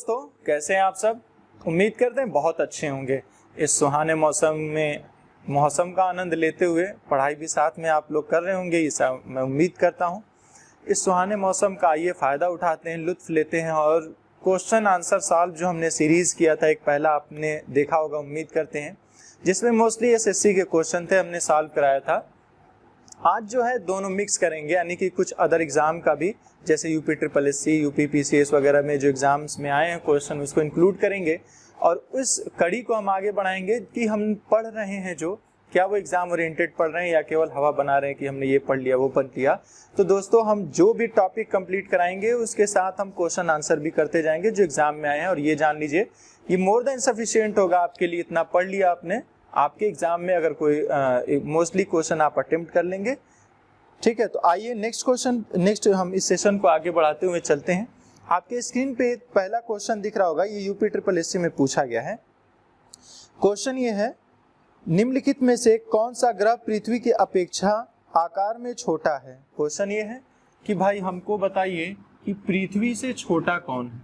दोस्तों, कैसे हैं आप सब। उम्मीद करते हैं बहुत अच्छे होंगे। इस सुहाने मौसम का आनंद लेते हुए पढ़ाई भी साथ में आप लोग कर रहे होंगे, ऐसा मैं उम्मीद करता हूं। इस सुहाने मौसम का आइए फ़ायदा उठाते हैं, लुत्फ़ लेते हैं और क्वेश्चन आंसर सॉल्व जो हमने सीरीज़ किया था, एक पहला आपने देखा होगा उम्मीद करते हैं, जिसमें मोस्टली एसएससी के क्वेश्चन थे, हमने सॉल्व कराया था। आज जो है दोनों मिक्स करेंगे, यानी कि कुछ अदर एग्ज़ाम का भी, जैसे UP triple SC, UP PCS वगैरह में जो एग्ज़ाम्स में आए हैं क्वेश्चन, उसको इंक्लूड करेंगे और उस कड़ी को हम आगे बढ़ाएंगे कि हम पढ़ रहे हैं जो, क्या वो एग्ज़ाम ओरिएंटेड पढ़ रहे हैं या केवल हवा बना रहे हैं कि हमने ये पढ़ लिया वो पढ़ लिया। तो दोस्तों, हम जो भी टॉपिक कंप्लीट कराएंगे उसके साथ हम क्वेश्चन आंसर भी करते जाएंगे जो एग्ज़ाम में आए हैं। और ये जान लीजिए, ये मोर देन सफिशिएंट होगा आपके लिए। इतना पढ़ लिया आपने, आपके एग्ज़ाम में अगर कोई मोस्टली क्वेश्चन आप अटेम्प्ट कर लेंगे, ठीक है। तो आइए नेक्स्ट हम इस सेशन को आगे बढ़ाते हुए चलते हैं। आपके स्क्रीन पे पहला क्वेश्चन दिख रहा होगा, ये यूपी ट्रिपल एससी में पूछा गया है। क्वेश्चन ये है, निम्नलिखित में से कौन सा ग्रह पृथ्वी की अपेक्षा आकार में छोटा है। क्वेश्चन ये है कि भाई हमको बताइए कि पृथ्वी से छोटा कौन है।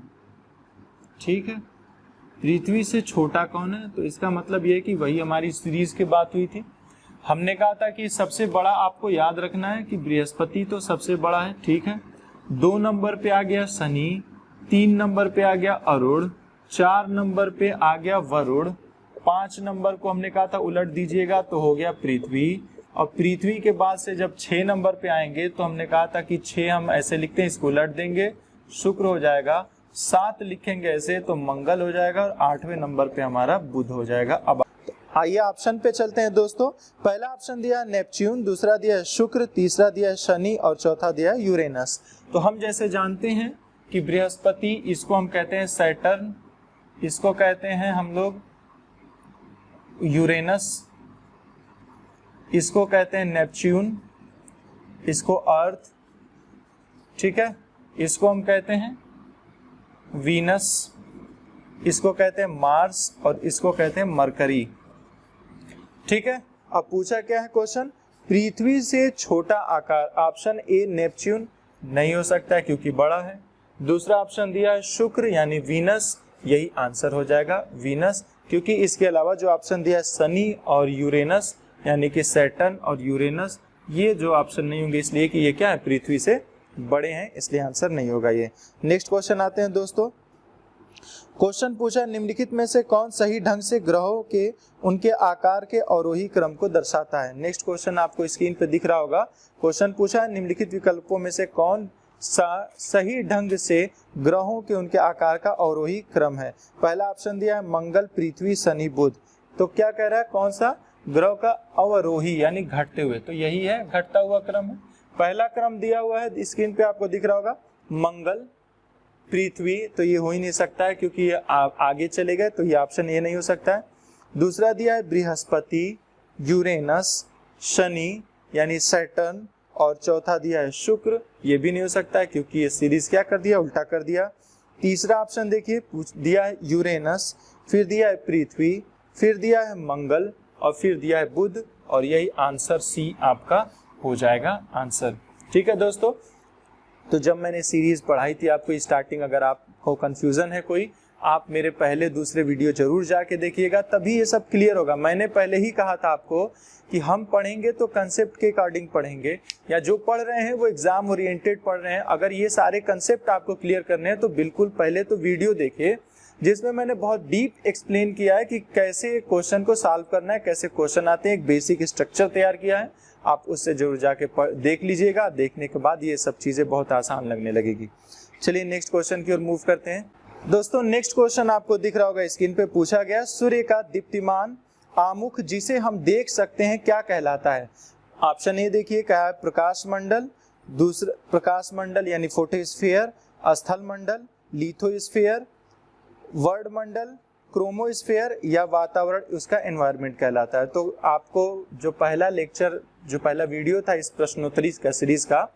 ठीक है, पृथ्वी से छोटा कौन है, तो इसका मतलब ये है कि वही हमारी सीरीज की बात हुई थी। हमने कहा था कि सबसे बड़ा आपको याद रखना है कि बृहस्पति तो सबसे बड़ा है, ठीक है। 2 नंबर पे आ गया शनि, 3 नंबर पे आ गया अरुण, 4 नंबर पे आ गया वरुण, 5 नंबर को हमने कहा था उलट दीजिएगा तो हो गया पृथ्वी, और पृथ्वी के बाद से जब 6 नंबर पे आएंगे तो हमने कहा था कि 6 हम ऐसे लिखते हैं, इसको उलट देंगे, शुक्र हो जाएगा। 7 लिखेंगे ऐसे तो मंगल हो जाएगा, और 8वें नंबर पे हमारा बुध हो जाएगा। अब आइए ऑप्शन पे चलते हैं दोस्तों। पहला ऑप्शन दिया है नेपच्यून, दूसरा दिया है शुक्र, तीसरा दिया है शनि और चौथा दिया है यूरेनस। तो हम जैसे जानते हैं कि बृहस्पति, इसको हम कहते हैं सैटर्न, इसको कहते हैं हम लोग यूरेनस, इसको कहते हैं नेपच्यून, इसको अर्थ, ठीक है, इसको हम कहते हैं वीनस, इसको कहते हैं मार्स और इसको कहते हैं मरकरी। ठीक है। अब पूछा क्या है क्वेश्चन, पृथ्वी से छोटा आकार। ऑप्शन ए नेपच्यून नहीं हो सकता है क्योंकि बड़ा है। दूसरा ऑप्शन दिया है शुक्र यानी वीनस, यही आंसर हो जाएगा वीनस, क्योंकि इसके अलावा जो ऑप्शन दिया है शनि और यूरेनस यानी कि सैटर्न और यूरेनस, ये जो ऑप्शन नहीं होंगे, इसलिए कि ये क्या है, पृथ्वी से बड़े हैं, इसलिए आंसर नहीं होगा ये। नेक्स्ट क्वेश्चन आते हैं दोस्तों। क्वेश्चन पूछा, निम्नलिखित में से कौन सही ढंग से ग्रहों के उनके आकार के अवरोही क्रम को दर्शाता है। नेक्स्ट क्वेश्चन आपको स्क्रीन पे दिख रहा होगा। क्वेश्चन पूछा है, निम्नलिखित विकल्पों में से कौन सा सही ढंग से ग्रहों के उनके आकार का अवरोही क्रम है। पहला ऑप्शन दिया है मंगल, पृथ्वी, शनि, बुध। तो क्या कह रहा है, कौन सा ग्रह का अवरोही यानी घटते हुए, तो यही है, घटता हुआ क्रम है। पहला क्रम दिया हुआ है स्क्रीन पे आपको दिख रहा होगा, मंगल, पृथ्वी, तो ये हो ही नहीं सकता है क्योंकि ये आगे चले गए, तो ये ऑप्शन ये नहीं हो सकता है। दूसरा दिया है बृहस्पति, यूरेनस, शनि यानी सैटर्न, और चौथा दिया है शुक्र, ये भी नहीं हो सकता है क्योंकि ये सीरीज क्या कर दिया, उल्टा कर दिया। तीसरा ऑप्शन देखिए, दिया है यूरेनस, फिर दिया है पृथ्वी, फिर दिया है मंगल और फिर दिया है बुध, और यही आंसर सी आपका हो जाएगा आंसर। ठीक है दोस्तों, तो जब मैंने सीरीज पढ़ाई थी आपको स्टार्टिंग, अगर आपको कंफ्यूजन है कोई, आप मेरे पहले दूसरे वीडियो जरूर जाके देखिएगा, तभी ये सब क्लियर होगा। मैंने पहले ही कहा था आपको कि हम पढ़ेंगे तो कंसेप्ट के अकॉर्डिंग पढ़ेंगे, या जो पढ़ रहे हैं वो एग्जाम ओरिएंटेड पढ़ रहे हैं। अगर ये सारे कंसेप्ट आपको क्लियर करने हैं तो बिल्कुल पहले तो वीडियो देखिए, जिसमें मैंने बहुत डीप एक्सप्लेन किया है कि कैसे क्वेश्चन को सॉल्व करना है, कैसे क्वेश्चन आते हैं, एक बेसिक स्ट्रक्चर तैयार किया है। आप उससे जरूर जाके देख लीजिएगा, देखने के बाद ये सब चीज़ें बहुत आसान लगने लगेगी। चलिए नेक्स्ट क्वेश्चन की ओर मूव करते हैं दोस्तों। नेक्स्ट क्वेश्चन आपको दिख रहा होगा स्क्रीन पे, पूछा गया, सूर्य का दीप्तिमान आमुख जिसे हम देख सकते हैं क्या कहलाता है। ऑप्शन ए देखिए क्या है, प्रकाश मंडल, दूसरा प्रकाश मंडल यानी फोटोस्फीयर, स्थल मंडल, लिथोस्फीयर, वर्ड मंडल, क्रोमोस्फीयर, या वातावरण उसका एनवायरनमेंट कहलाता है। तो आपको जो पहला लेक्चर, जो पहला वीडियो था इस प्रश्नोत्तरी का सीरीज का,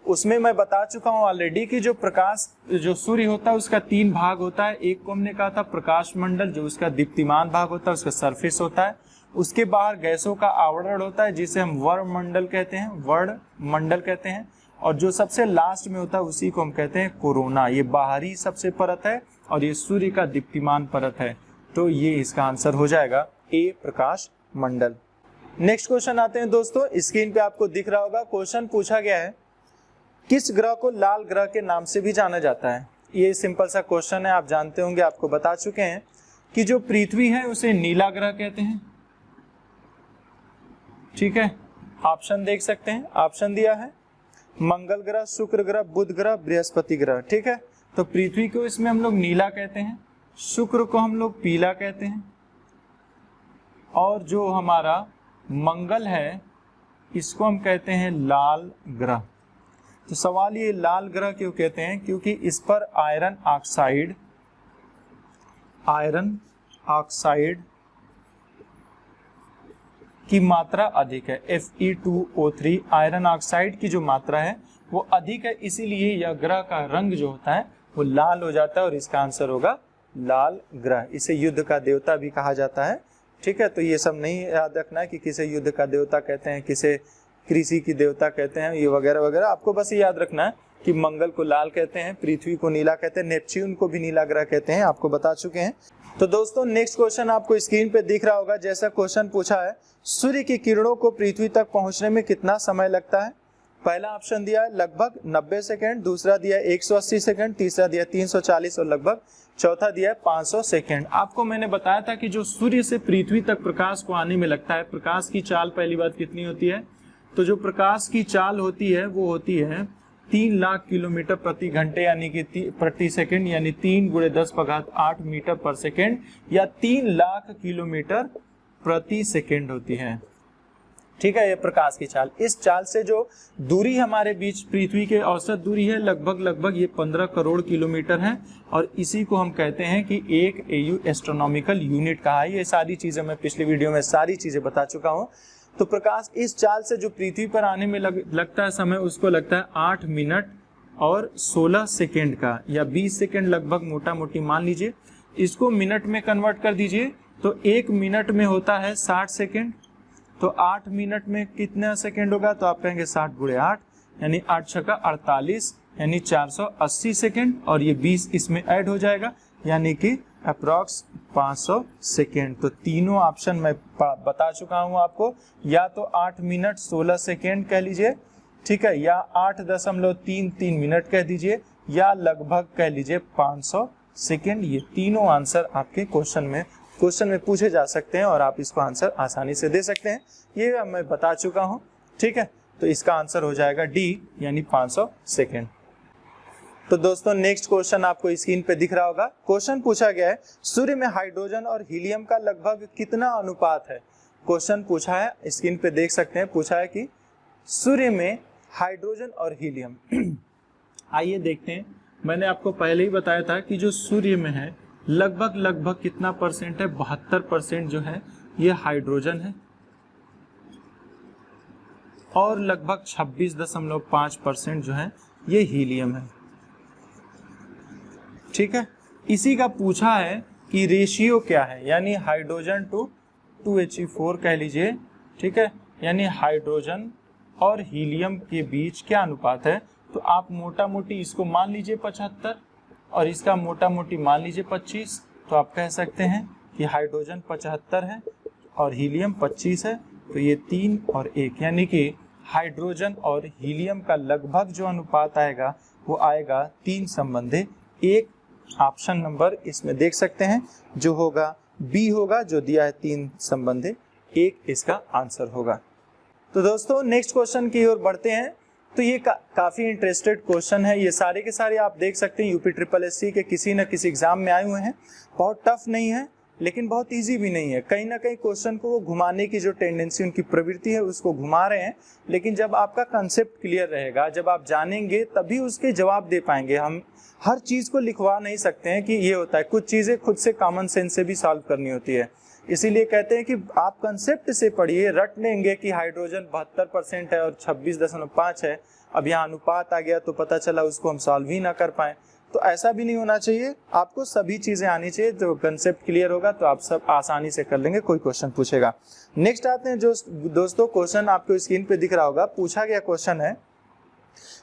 उसमें मैं बता चुका हूं ऑलरेडी कि जो प्रकाश, जो सूर्य होता है उसका 3 भाग होता है। एक को हमने कहा था प्रकाश मंडल, जो उसका दीप्तिमान भाग होता है, उसका सरफेस होता है। उसके बाहर गैसों का आवरण होता है जिसे हम वर्ण मंडल कहते हैं, वर्ण मंडल कहते हैं। और जो सबसे लास्ट में होता है उसी को हम कहते हैं कोरोना। ये बाहरी सबसे परत है और ये सूर्य का दीप्तिमान परत है। तो ये इसका आंसर हो जाएगा ए, प्रकाश मंडल। नेक्स्ट क्वेश्चन आते हैं दोस्तों, स्क्रीन पे आपको दिख रहा होगा। क्वेश्चन पूछा गया है किस ग्रह को लाल ग्रह के नाम से भी जाना जाता है। ये सिंपल सा क्वेश्चन है, आप जानते होंगे, आपको बता चुके हैं कि जो पृथ्वी है उसे नीला ग्रह कहते हैं। ठीक है, ऑप्शन देख सकते हैं, ऑप्शन दिया है मंगल ग्रह, शुक्र ग्रह, बुध ग्रह, बृहस्पति ग्रह। ठीक है, तो पृथ्वी को इसमें हम लोग नीला कहते हैं, शुक्र को हम लोग पीला कहते हैं, और जो हमारा मंगल है इसको हम कहते हैं लाल ग्रह। तो सवाल ये लाल ग्रह क्यों कहते हैं, क्योंकि इस पर आयरन ऑक्साइड की मात्रा अधिक है। Fe2O3 आयरन ऑक्साइड की जो मात्रा है वो अधिक है, इसीलिए यह ग्रह का रंग जो होता है वो लाल हो जाता है और इसका आंसर होगा लाल ग्रह। इसे युद्ध का देवता भी कहा जाता है। ठीक है, तो ये सब नहीं याद रखना है कि किसे युद्ध का देवता कहते हैं, किसे कृषि की देवता कहते हैं, ये वगैरह वगैरह। आपको बस ये याद रखना है कि मंगल को लाल कहते हैं, पृथ्वी को नीला कहते हैं, नेपच्यून को भी नीला ग्रह कहते हैं, आपको बता चुके हैं। तो दोस्तों नेक्स्ट क्वेश्चन आपको स्क्रीन पे दिख रहा होगा। जैसा क्वेश्चन पूछा है सूर्य की किरणों को पृथ्वी तक पहुंचने में कितना समय लगता है। पहला ऑप्शन दिया है लगभग 90 सेकंड, दूसरा दिया है 180 सेकंड, तीसरा दिया 340 और लगभग चौथा दिया है 500 सेकंड। आपको मैंने बताया था कि जो सूर्य से पृथ्वी तक प्रकाश को आने में लगता है, प्रकाश की चाल पहली बात कितनी होती है, तो जो प्रकाश की चाल होती है वो होती है 3 लाख किलोमीटर प्रति घंटे यानी कि प्रति सेकंड, यानी 3 × 10⁸ मीटर पर सेकंड या 3 लाख किलोमीटर प्रति सेकंड होती है। ठीक है, ये प्रकाश की चाल। इस चाल से जो दूरी हमारे बीच पृथ्वी के औसत दूरी है लगभग ये 15 करोड़ किलोमीटर है, और इसी को हम कहते हैं कि 1 AU एस्ट्रोनॉमिकल यूनिट कहा है। ये सारी चीजें मैं पिछली वीडियो में सारी चीजें बता चुका हूँ। तो प्रकाश इस चाल से जो पृथ्वी पर आने में लगता है समय, उसको लगता है 8 मिनट और 16 सेकेंड का, या 20 सेकेंड लगभग, मोटा मोटी मान लीजिए। इसको मिनट में कन्वर्ट कर दीजिए तो 1 मिनट में होता है 60 सेकेंड। तो 8 मिनट में कितना सेकेंड होगा, तो आप कहेंगे 60 × 8 यानी 8 × 6 = 48 यानी 480 सेकेंड, और ये 20 इसमें ऐड हो जाएगा यानी कि अप्रॉक्स 500 सेकेंड। तो तीनों ऑप्शन मैं बता चुका हूं आपको, या तो 8 मिनट 16 सेकेंड कह लीजिए, ठीक है, या 8.33 मिनट कह दीजिए, या लगभग कह लीजिए 500 सेकेंड। ये तीनों आंसर आपके क्वेश्चन में पूछे जा सकते हैं और आप इसको आंसर आसानी से दे सकते हैं। ये मैं बता चुका हूं। ठीक है, तो इसका आंसर हो जाएगा डी यानी 500 सेकेंड। तो दोस्तों नेक्स्ट क्वेश्चन आपको स्क्रीन पे दिख रहा होगा। क्वेश्चन पूछा गया है सूर्य में हाइड्रोजन और हीलियम का लगभग कितना अनुपात है। क्वेश्चन पूछा है, स्क्रीन पे देख सकते हैं, पूछा है कि सूर्य में हाइड्रोजन और हीलियम आइए देखते हैं। मैंने आपको पहले ही बताया था कि जो सूर्य में है लगभग कितना परसेंट है, 72% जो है ये हाइड्रोजन है और लगभग 26.5% जो है ये हीलियम है। ठीक है, इसी का पूछा है कि रेशियो क्या है, यानी हाइड्रोजन टू 2He4 कह लीजिए। ठीक है, यानी हाइड्रोजन और हीलियम के बीच क्या अनुपात है। तो आप मोटा मोटी इसको मान लीजिए 75 और इसका मोटा मोटी मान लीजिए 25। तो आप कह सकते हैं कि हाइड्रोजन 75 है और हीलियम 25 है, तो ये 3 और 1 यानी कि हाइड्रोजन और हीलियम का लगभग जो अनुपात आएगा वो आएगा 3:1। ऑप्शन नंबर इसमें देख सकते हैं जो होगा बी होगा, जो दिया है 3:1 इसका आंसर होगा। तो दोस्तों नेक्स्ट क्वेश्चन की ओर बढ़ते हैं। तो ये काफी इंटरेस्टेड क्वेश्चन है। ये सारे के सारे आप देख सकते हैं यूपी SSC के किसी न किसी एग्जाम में आए हुए हैं। बहुत टफ नहीं है लेकिन बहुत इजी भी नहीं है। कहीं ना कहीं क्वेश्चन को वो घुमाने की जो टेंडेंसी उनकी प्रवृत्ति है उसको घुमा रहे हैं, लेकिन जब आपका कंसेप्ट क्लियर रहेगा, जब आप जानेंगे तभी उसके जवाब दे पाएंगे। हम हर चीज को लिखवा नहीं सकते हैं कि ये होता है, कुछ चीजें खुद से कॉमन सेंस से भी सॉल्व करनी होती है। इसीलिए कहते हैं कि आप कंसेप्ट से पढ़िए, रट लेंगे कि हाइड्रोजन 72% है और 26.5 है, अब यहाँ अनुपात आ गया तो पता चला उसको हम सॉल्व ही ना कर पाए। तो ऐसा भी नहीं होना चाहिए, आपको सभी चीजें आनी चाहिए। जो कंसेप्ट क्लियर होगा तो आप सब आसानी से कर लेंगे, कोई क्वेश्चन पूछेगा। नेक्स्ट आते हैं जो दोस्तों क्वेश्चन आपको स्क्रीन पे दिख रहा होगा। पूछा गया क्वेश्चन है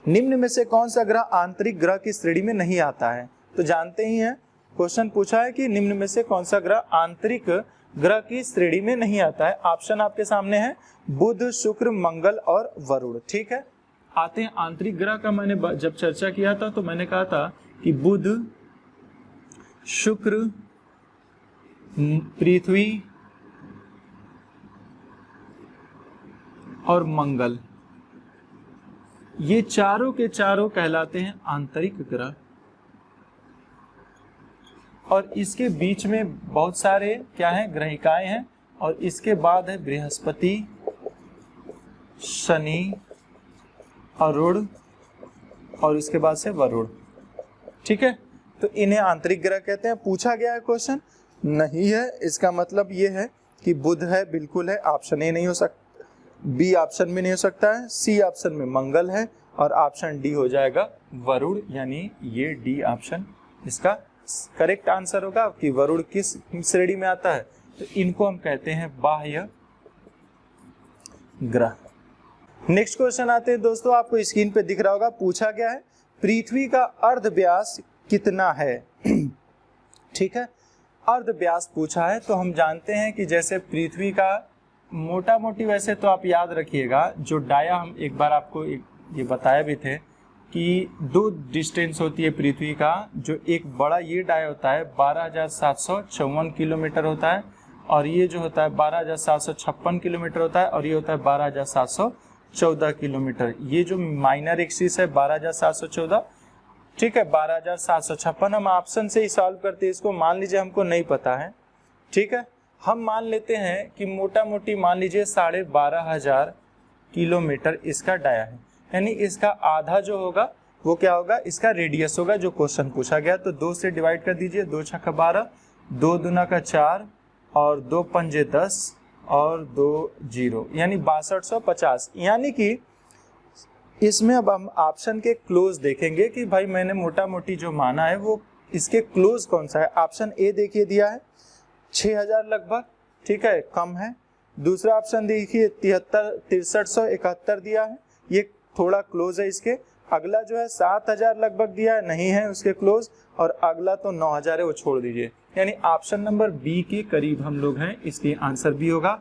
निम्न में से कौन सा ग्रह आंतरिक ग्रह की श्रेणी में नहीं आता है? तो जानते ही हैं, क्वेश्चन पूछा है कि निम्न में से कौन सा ग्रह आंतरिक ग्रह की श्रेणी में नहीं आता है। ऑप्शन आपके सामने है बुध, शुक्र, मंगल और वरुण। ठीक है, आते हैं आंतरिक ग्रह का। मैंने जब चर्चा किया था तो मैंने कहा था कि बुध, शुक्र, पृथ्वी और मंगल, ये चारों के चारों कहलाते हैं आंतरिक ग्रह। और इसके बीच में बहुत सारे क्या हैं, ग्रहिकाएं हैं। और इसके बाद है बृहस्पति, शनि, अरुण और इसके बाद से वरुण। ठीक है, तो इन्हें आंतरिक ग्रह कहते हैं। पूछा गया है क्वेश्चन, नहीं है, इसका मतलब ये है कि बुध है, बिल्कुल है, ऑप्शन ए नहीं हो सकता, बी ऑप्शन में नहीं हो सकता है, सी ऑप्शन में मंगल है और ऑप्शन डी हो जाएगा वरुण, यानी ये डी ऑप्शन इसका करेक्ट आंसर होगा कि वरुण किस श्रेणी में आता है। तो इनको हम कहते हैं बाह्य ग्रह। नेक्स्ट क्वेश्चन आते हैं दोस्तों, आपको स्क्रीन पे दिख रहा होगा, पूछा गया है पृथ्वी का अर्ध व्यास कितना है। ठीक है, अर्ध व्यास पूछा है तो हम जानते हैं कि जैसे पृथ्वी का मोटा मोटी, वैसे तो आप याद रखिएगा जो डाया, हम एक बार आपको ये बताया भी थे कि दो डिस्टेंस होती है पृथ्वी का। जो एक बड़ा ये डाया होता है 12,754 किलोमीटर होता है, और ये जो होता है 12,756 किलोमीटर होता है, और ये होता है 12,714 किलोमीटर। ये जो माइनर एक्सिस है 12,714, ठीक है, 12,756 हम ऑप्शन से ही सॉल्व करते हैं इसको। मान लीजिए हमको नहीं पता है, ठीक है, हम मान लेते हैं कि मोटा मोटी मान लीजिए 12,500 किलोमीटर इसका डाया है, यानी इसका आधा जो होगा वो क्या होगा, इसका रेडियस होगा जो क्वेश्चन पूछा गया। तो 2 से डिवाइड कर दीजिए, 2 छक्का 12, 2 दूना का 4 और 2 पंजे 10 और 2 0, यानी 6250। यानी कि इसमें अब हम ऑप्शन के क्लोज देखेंगे कि भाई मैंने मोटा मोटी जो माना है वो इसके क्लोज कौन सा है। ऑप्शन ए देखिए दिया है 6000 लगभग, ठीक है, कम है। दूसरा ऑप्शन देखिए 6371 दिया है, ये थोड़ा क्लोज है इसके। अगला जो है 7000 लगभग दिया है, नहीं है उसके क्लोज। और अगला तो 9000 है, वो छोड़ दीजिए। यानी ऑप्शन नंबर बी के करीब हम लोग हैं, इसलिए आंसर बी होगा।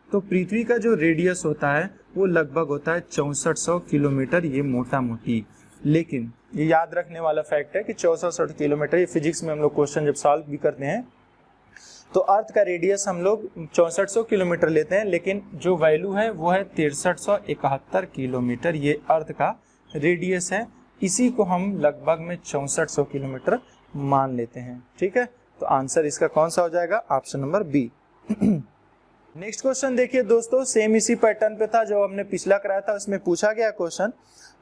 तो पृथ्वी का जो रेडियस होता है वो लगभग होता है 6400 किलोमीटर, ये मोटा मोटी। लेकिन ये याद रखने वाला फैक्ट है कि 6400 किलोमीटर, ये फिजिक्स में हम लोग क्वेश्चन जब सॉल्व भी करते हैं तो अर्थ का रेडियस हम लोग 6400 किलोमीटर लेते हैं, लेकिन जो वैल्यू है वो है 6371 किलोमीटर, ये अर्थ का रेडियस है। इसी को हम लगभग में 6400 किलोमीटर मान लेते हैं। ठीक है, तो आंसर इसका कौन सा हो जाएगा, option number B. Next question देखिए दोस्तों, सेम इसी पैटर्न पे था जो हमने पिछला कराया था। उसमें पूछा गया क्वेश्चन,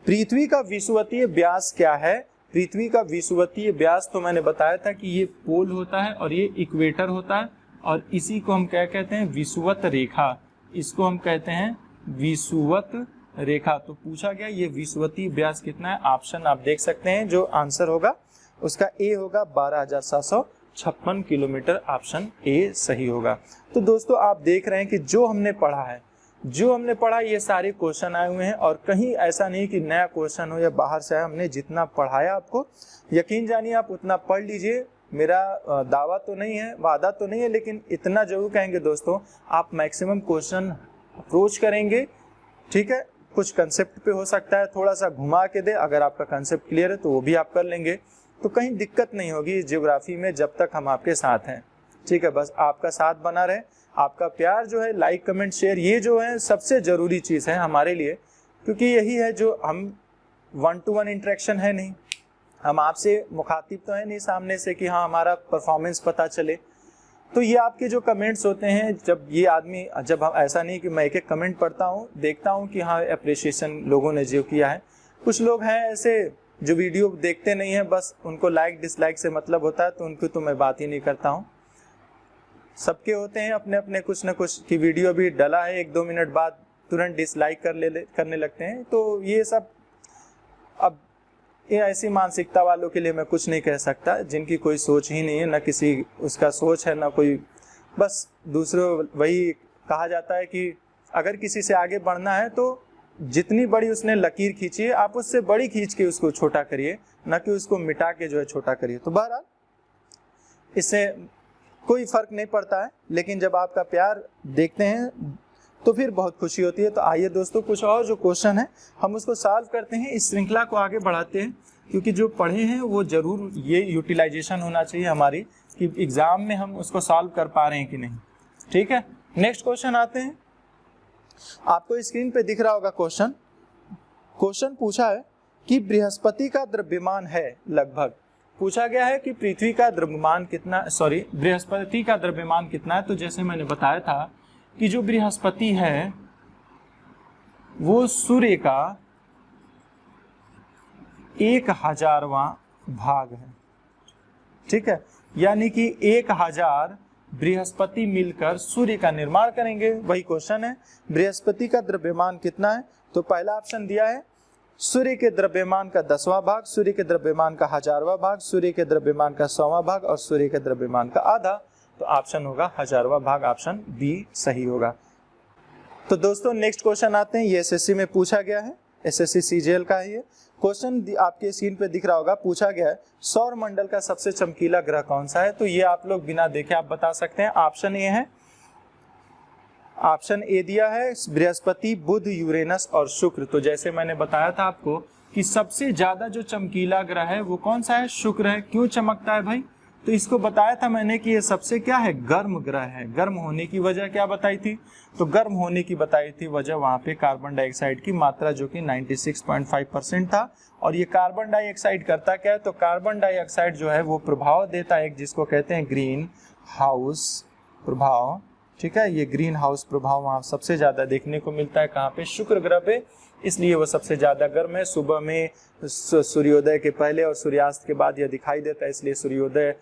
पृथ्वी का विषुवतीय व्यास क्या है। पृथ्वी का विषुवतीय व्यास तो मैंने बताया था कि ये पोल होता है और ये इक्वेटर होता है, और इसी को हम क्या कहते हैं, विषुवत रेखा। इसको हम कहते हैं विषुवत रेखा। तो पूछा गया ये विषुवतीय व्यास कितना है। ऑप्शन आप देख सकते हैं, जो आंसर होगा उसका ए होगा 12,756 किलोमीटर, ऑप्शन ए सही होगा। तो दोस्तों आप देख रहे हैं कि जो हमने पढ़ा ये सारे क्वेश्चन आए हुए हैं, और कहीं ऐसा नहीं कि नया क्वेश्चन हो या बाहर से आया। हमने जितना पढ़ाया आपको, यकीन जानिए आप उतना पढ़ लीजिए। मेरा दावा तो नहीं है, वादा तो नहीं है, लेकिन इतना जरूर कहेंगे दोस्तों, आप मैक्सिमम क्वेश्चन अप्रोच करेंगे। ठीक है, कुछ कंसेप्ट पे हो सकता है थोड़ा सा घुमा के दे, अगर आपका कंसेप्ट क्लियर है तो वो भी आप कर लेंगे, तो कहीं दिक्कत नहीं होगी ज्योग्राफी में, जब तक हम आपके साथ हैं। ठीक है, बस आपका साथ बना रहे, आपका प्यार जो है, लाइक कमेंट शेयर, ये जो है सबसे ज़रूरी चीज़ है हमारे लिए, क्योंकि यही है जो हम 1-to-1 इंटरेक्शन है नहीं, हम आपसे मुखातिब तो है नहीं सामने से कि हाँ हमारा परफॉर्मेंस पता चले। तो ये आपके जो कमेंट्स होते हैं, जब ये आदमी, जब हम, ऐसा नहीं कि मैं एक कमेंट पढ़ता हूँ, देखता हूँ कि हाँ अप्रिशिएशन लोगों ने जो किया है। कुछ लोग हैं ऐसे जो वीडियो देखते नहीं हैं, बस उनको लाइक डिसलाइक से मतलब होता है, तो उनको तो मैं बात ही नहीं करता हूँ। सबके होते हैं अपने अपने कुछ न कुछ, की वीडियो भी डला है 1-2 मिनट बाद तुरंत डिसलाइक करने लगते हैं। तो ये सब, अब ये ऐसी मानसिकता वालों के लिए मैं कुछ नहीं कह सकता, जिनकी कोई सोच ही नहीं है, ना किसी उसका सोच है ना कोई, बस दूसरों, वही कहा जाता है कि अगर किसी से आगे बढ़ना है तो जितनी बड़ी उसने लकीर खींची है आप उससे बड़ी खींच के उसको छोटा करिए, ना कि उसको मिटा के जो है छोटा करिए। तो बहरहाल इससे कोई फर्क नहीं पड़ता है, लेकिन जब आपका प्यार देखते हैं तो फिर बहुत खुशी होती है। तो आइए दोस्तों कुछ और जो क्वेश्चन है हम उसको सॉल्व करते हैं, इस श्रृंखला को आगे बढ़ाते हैं, क्योंकि जो पढ़े हैं वो जरूर ये यूटिलाइजेशन होना चाहिए हमारी कि एग्जाम में हम उसको सॉल्व कर पा रहे हैं कि नहीं। ठीक है, नेक्स्ट क्वेश्चन आते हैं। आपको स्क्रीन पे दिख रहा होगा क्वेश्चन पूछा है कि बृहस्पति का द्रव्यमान है लगभग, पूछा गया है कि पृथ्वी का द्रव्यमान कितना, बृहस्पति का द्रव्यमान कितना है। तो जैसे मैंने बताया था कि जो बृहस्पति है वो सूर्य का 1000वां भाग है। ठीक है, यानी कि 1000 बृहस्पति मिलकर सूर्य का निर्माण करेंगे। वही क्वेश्चन है, बृहस्पति का द्रव्यमान कितना है। तो पहला ऑप्शन दिया है सूर्य के द्रव्यमान का 10वां भाग, सूर्य के द्रव्यमान का 1000वां भाग, सूर्य के द्रव्यमान का 100वां भाग और सूर्य के द्रव्यमान का आधा। तो ऑप्शन होगा 1000वां भाग, ऑप्शन बी सही होगा। तो दोस्तों नेक्स्ट क्वेश्चन आते हैं, ये एसएससी में पूछा गया है, एसएससी सीजीएल का है ये क्वेश्चन, आपके स्क्रीन पे दिख रहा होगा। पूछा गया है सौर मंडल का सबसे चमकीला ग्रह कौन सा है। तो ये आप लोग बिना देखे आप बता सकते हैं। ऑप्शन ए है, ऑप्शन ए दिया है बृहस्पति, बुध, यूरेनस और शुक्र। तो जैसे मैंने बताया था आपको कि सबसे ज्यादा जो चमकीला ग्रह है वो कौन सा है, शुक्र है। क्यों चमकता है भाई, तो इसको बताया था मैंने कि ये सबसे क्या है, गर्म ग्रह है। गर्म होने की वजह क्या बताई थी, तो गर्म होने की बताई थी वजह वहां पे कार्बन डाइऑक्साइड की मात्रा जो कि 96.5% था। और ये कार्बन डाइऑक्साइड करता क्या है, तो कार्बन डाइऑक्साइड जो है वो प्रभाव देता है जिसको कहते हैं ग्रीन हाउस प्रभाव। ठीक है, ये ग्रीन हाउस प्रभाव वहाँ सबसे ज्यादा देखने को मिलता है कहाँ पे, शुक्र ग्रह पे, इसलिए वो सबसे ज्यादा गर्म है। सुबह में सूर्योदय के पहले और सूर्यास्त के बाद यह दिखाई देता है, इसलिए सूर्योदय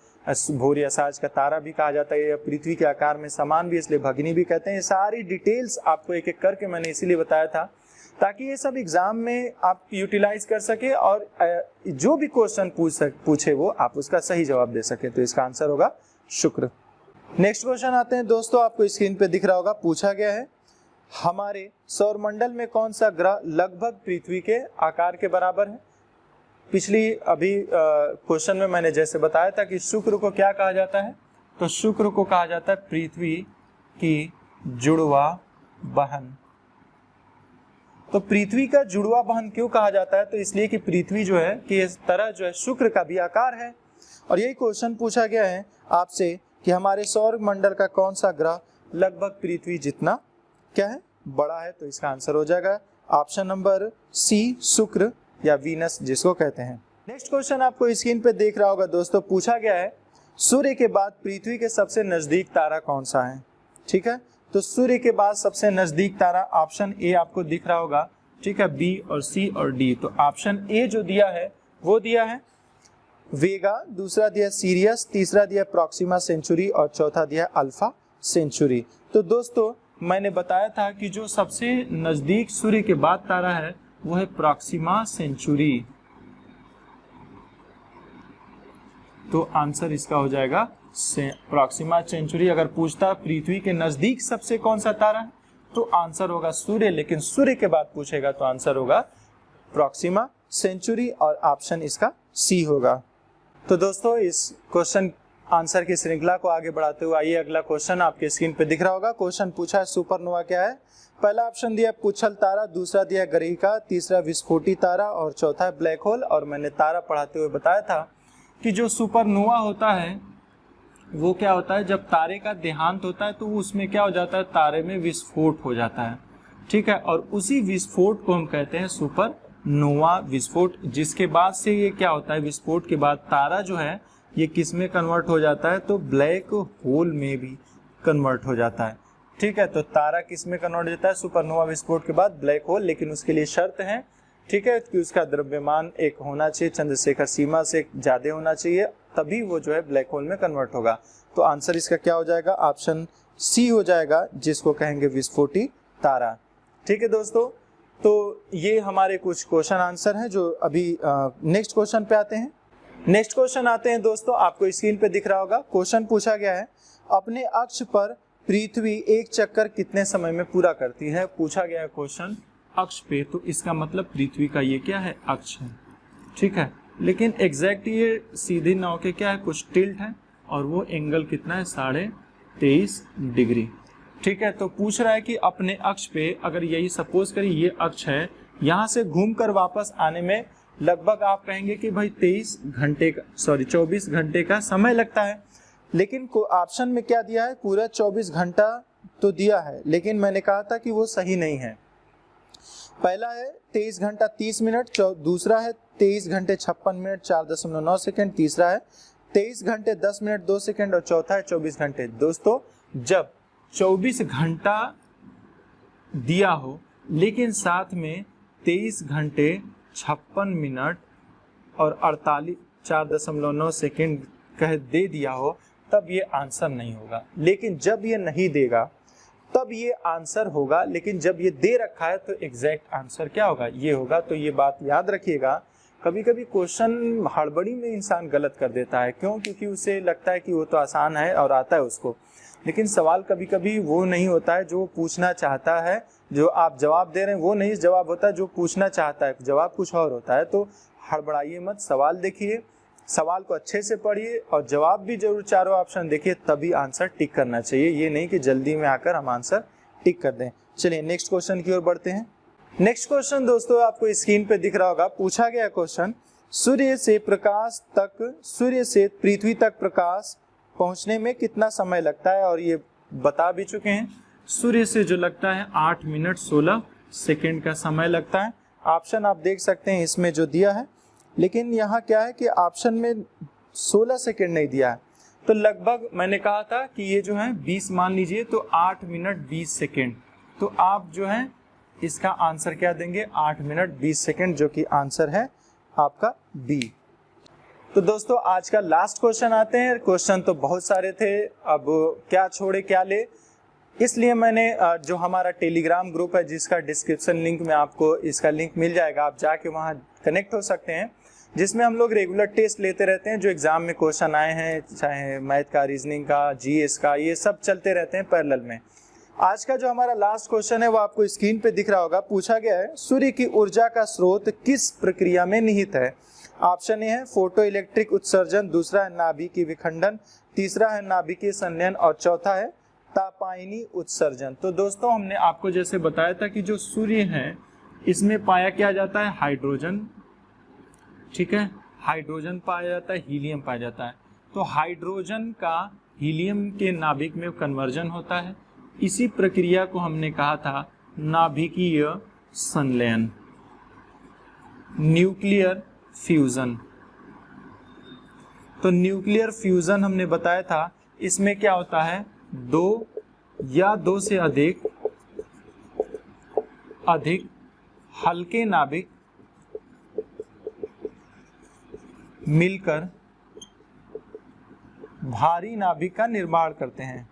भोर साज का तारा भी कहा जाता है। पृथ्वी के आकार में समान भी, इसलिए भगिनी भी कहते हैं। ये सारी डिटेल्स आपको एक एक करके मैंने इसीलिए बताया था ताकि ये सब एग्जाम में आप यूटिलाइज कर सके और जो भी क्वेश्चन पूछे वो आप उसका सही जवाब दे सके। तो इसका आंसर होगा शुक्र। नेक्स्ट क्वेश्चन आते हैं दोस्तों, आपको स्क्रीन पे दिख रहा होगा। पूछा गया है हमारे सौरमंडल में कौन सा ग्रह लगभग पृथ्वी के आकार के बराबर है। पिछली अभी क्वेश्चन में मैंने जैसे बताया था कि शुक्र को क्या कहा जाता है, तो शुक्र को कहा जाता है पृथ्वी की जुड़वा बहन। तो पृथ्वी का जुड़वा बहन क्यों कहा जाता है, तो इसलिए कि पृथ्वी जो है कि इस तरह जो है शुक्र का भी आकार है। और यही क्वेश्चन पूछा गया है आपसे कि हमारे सौर मंडल का कौन सा ग्रह लगभग पृथ्वी जितना क्या है, बड़ा है। तो इसका आंसर हो जाएगा ऑप्शन नंबर सी, शुक्र या वीनस जिसको कहते हैं। नेक्स्ट क्वेश्चन आपको स्क्रीन पे देख रहा होगा दोस्तों। पूछा गया है सूर्य के बाद पृथ्वी के सबसे नजदीक तारा कौन सा है। ठीक है, तो सूर्य के बाद सबसे नजदीक तारा ऑप्शन ए आपको दिख रहा होगा। ठीक है, बी और सी और डी। तो ऑप्शन ए जो दिया है वो दिया है वेगा, दूसरा दिया सीरियस, तीसरा दिया प्रॉक्सिमा सेंचुरी और चौथा दिया अल्फा सेंचुरी। तो दोस्तों मैंने बताया था कि जो सबसे नजदीक सूर्य के बाद तारा है वो है प्रॉक्सिमा सेंचुरी। तो आंसर इसका हो जाएगा प्रॉक्सिमा सेंचुरी। अगर पूछता पृथ्वी के नजदीक सबसे कौन सा तारा है तो आंसर होगा सूर्य, लेकिन सूर्य के बाद पूछेगा तो आंसर होगा प्रॉक्सिमा सेंचुरी और ऑप्शन इसका सी होगा। तो दोस्तों इस क्वेश्चन आंसर की श्रृंखला को आगे बढ़ाते हुए आइए अगला क्वेश्चन आपके स्क्रीन पे दिख रहा होगा। क्वेश्चन पूछा है सुपरनोवा क्या है। पहला ऑप्शन दिया पुच्छल तारा, दूसरा दिया ग्रहिका, तीसरा विस्फोटी तारा और चौथा है ब्लैक होल। और मैंने तारा पढ़ाते हुए बताया था कि जो सुपरनोवा होता है वो क्या होता है, जब तारे का देहांत होता है तो उसमें क्या हो जाता है, तारे में विस्फोट हो जाता है। ठीक है, और उसी विस्फोट को हम कहते हैं सुपरनोवा विस्फोट, जिसके बाद से ये क्या होता है, विस्फोट के बाद तारा जो है ये किस में कन्वर्ट हो जाता है, तो ब्लैक होल में भी कन्वर्ट हो जाता है। ठीक है, तो तारा किस में कन्वर्ट हो जाता है, सुपरनोवा विस्फोट के बाद ब्लैक होल, लेकिन उसके लिए शर्त है। ठीक है, कि उसका द्रव्यमान एक होना चाहिए, चंद्रशेखर सीमा से ज्यादा होना चाहिए, तभी वो जो है ब्लैक होल में कन्वर्ट होगा। तो आंसर इसका क्या हो जाएगा, ऑप्शन सी हो जाएगा, जिसको कहेंगे विस्फोटी तारा। ठीक है दोस्तों, तो ये हमारे कुछ क्वेश्चन आंसर हैं जो अभी नेक्स्ट क्वेश्चन पे आते हैं। नेक्स्ट क्वेश्चन आते हैं दोस्तों, आपको स्क्रीन पे दिख रहा होगा। क्वेश्चन पूछा गया है अपने अक्ष पर पृथ्वी एक चक्कर कितने समय में पूरा करती है। पूछा गया है क्वेश्चन अक्ष पे, तो इसका मतलब पृथ्वी का ये क्या है, अक्ष है, ठीक है। लेकिन एग्जैक्ट ये सीधी ना होके क्या है, कुछ टिल्ट है, और वो एंगल कितना है, 23.5 डिग्री, ठीक है। तो पूछ रहा है कि अपने अक्ष पे, अगर यही सपोज करिए ये अक्ष है, यहाँ से घूमकर वापस आने में लगभग आप कहेंगे कि भाई 24 घंटे का समय लगता है। लेकिन ऑप्शन में क्या दिया है, पूरा 24 घंटा तो दिया है, लेकिन मैंने कहा था कि वो सही नहीं है। पहला है 23 घंटा 30 मिनट, दूसरा है 23 घंटे 56 मिनट 4.9 सेकेंड, तीसरा है 23 घंटे 10 मिनट 2 सेकेंड और चौथा है 24 घंटे। दोस्तों जब 24 घंटा दिया हो लेकिन साथ में 23 घंटे 56 मिनट और 4.9 सेकेंड कह दे दिया हो, तब ये आंसर नहीं होगा। लेकिन जब ये नहीं देगा तब ये आंसर होगा, लेकिन जब ये दे रखा है तो एग्जैक्ट आंसर क्या होगा, ये होगा। तो ये बात याद रखिएगा। कभी कभी क्वेश्चन हड़बड़ी में इंसान गलत कर देता है, क्यों? क्योंकि उसे लगता है कि वो तो आसान है और आता है उसको, लेकिन सवाल कभी कभी वो नहीं होता है जो पूछना चाहता है। जो आप जवाब दे रहे हैं वो नहीं जवाब होता है, जो पूछना चाहता है जवाब कुछ और होता है। तो हड़बड़ाइए मत, सवाल देखिए, सवाल को अच्छे से पढ़िए और जवाब भी जरूर चारों ऑप्शन देखिए, तभी आंसर टिक करना चाहिए। ये नहीं कि जल्दी में आकर हम आंसर टिक कर दें। चलिए नेक्स्ट क्वेश्चन की ओर बढ़ते हैं। नेक्स्ट क्वेश्चन दोस्तों आपको स्क्रीन पे दिख रहा होगा। पूछा गया क्वेश्चन, सूर्य से पृथ्वी तक प्रकाश पहुंचने में कितना समय लगता है? और ये बता भी चुके हैं, सूर्य से जो लगता है 8 मिनट 16 सेकेंड का समय लगता है। ऑप्शन आप देख सकते हैं इसमें जो दिया है, लेकिन यहाँ क्या है कि ऑप्शन में 16 सेकेंड नहीं दिया है, तो लगभग मैंने कहा था कि ये जो है 20 मान लीजिए, तो 8 मिनट 20 सेकेंड। तो आप जो है इसका आंसर क्या देंगे, 8 मिनट 20 सेकेंड, जो कि आंसर है आपका बी। तो दोस्तों आज का लास्ट क्वेश्चन आते हैं। क्वेश्चन तो बहुत सारे थे, अब क्या छोड़े क्या ले, इसलिए मैंने जो हमारा टेलीग्राम ग्रुप है जिसका डिस्क्रिप्शन लिंक में आपको इसका लिंक मिल जाएगा, आप जाके वहाँ कनेक्ट हो सकते हैं, जिसमें हम लोग रेगुलर टेस्ट लेते रहते हैं। जो एग्जाम में क्वेश्चन आए हैं, चाहे मैथ का, रीजनिंग का, जीएस का, ये सब चलते रहते हैं पैरेलल में। आज का जो हमारा लास्ट क्वेश्चन है वो आपको स्क्रीन पे दिख रहा होगा। पूछा गया है, सूर्य की ऊर्जा का स्रोत किस प्रक्रिया में निहित है? ऑप्शन ए है फोटो इलेक्ट्रिक उत्सर्जन, दूसरा है नाभिकीय विखंडन, तीसरा है नाभिकीय संलयन और चौथा है तापायनी उत्सर्जन। तो दोस्तों हमने आपको जैसे बताया था कि जो सूर्य है इसमें पाया क्या जाता है, हाइड्रोजन, ठीक है, हाइड्रोजन पाया जाता है, हीलियम पाया जाता है। तो हाइड्रोजन का हीलियम के नाभिक में कन्वर्जन होता है, इसी प्रक्रिया को हमने कहा था नाभिकीय संलयन, न्यूक्लियर फ्यूजन। तो न्यूक्लियर फ्यूजन हमने बताया था, इसमें क्या होता है, 2 या 2 से अधिक हल्के नाभिक मिलकर भारी नाभिक का निर्माण करते हैं,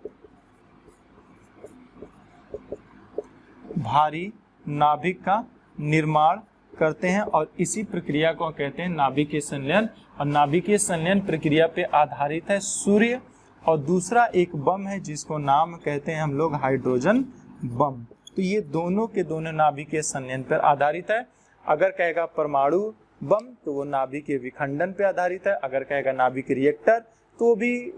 भारी नाभिक का निर्माण करते हैं, और इसी प्रक्रिया को कहते हैं नाभिकीय संलयन। और नाभिकीय संलयन प्रक्रिया पे आधारित है सूर्य, और दूसरा एक बम है जिसको नाम कहते हैं हम लोग हाइड्रोजन बम। तो ये दोनों के दोनों नाभिकीय संलयन पर आधारित है। अगर कहेगा परमाणु बम तो वो नाभिकीय विखंडन पे आधारित है, अगर कहेगा नाभिकीय रिएक्टर तो वो भी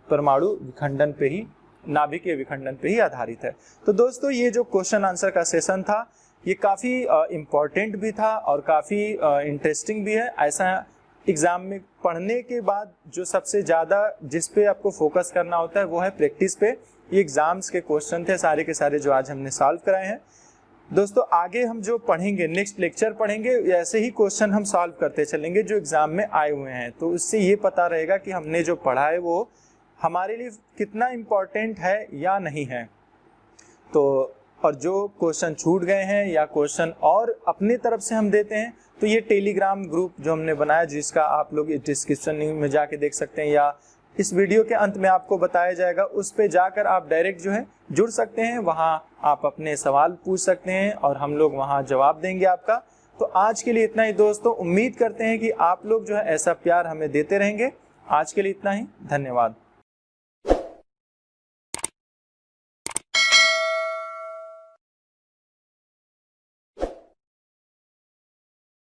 परमाणु विखंडन पे ही, नाभिकीय विखंडन पे ही आधारित है। तो दोस्तों ये जो क्वेश्चन आंसर का सेशन था ये काफ़ी इम्पोर्टेंट भी था और काफ़ी इंटरेस्टिंग भी है। ऐसा एग्जाम में पढ़ने के बाद जो सबसे ज़्यादा जिस पे आपको फोकस करना होता है वो है प्रैक्टिस पे। ये एग्जाम्स के क्वेश्चन थे सारे के सारे जो आज हमने सॉल्व कराए हैं। दोस्तों आगे हम जो पढ़ेंगे, नेक्स्ट लेक्चर पढ़ेंगे, ऐसे ही क्वेश्चन हम सॉल्व करते चलेंगे जो एग्जाम में आए हुए हैं। तो उससे ये पता रहेगा कि हमने जो पढ़ा है वो हमारे लिए कितना इम्पोर्टेंट है या नहीं है। तो और जो क्वेश्चन छूट गए हैं या क्वेश्चन और अपनी तरफ से हम देते हैं, तो ये टेलीग्राम ग्रुप जो हमने बनाया जिसका आप लोग डिस्क्रिप्शन में जाके देख सकते हैं या इस वीडियो के अंत में आपको बताया जाएगा, उस पे जाकर आप डायरेक्ट जो है जुड़ सकते हैं। वहाँ आप अपने सवाल पूछ सकते हैं और हम लोग वहाँ जवाब देंगे आपका। तो आज के लिए इतना ही दोस्तों, उम्मीद करते हैं कि आप लोग जो है ऐसा प्यार हमें देते रहेंगे। आज के लिए इतना ही, धन्यवाद।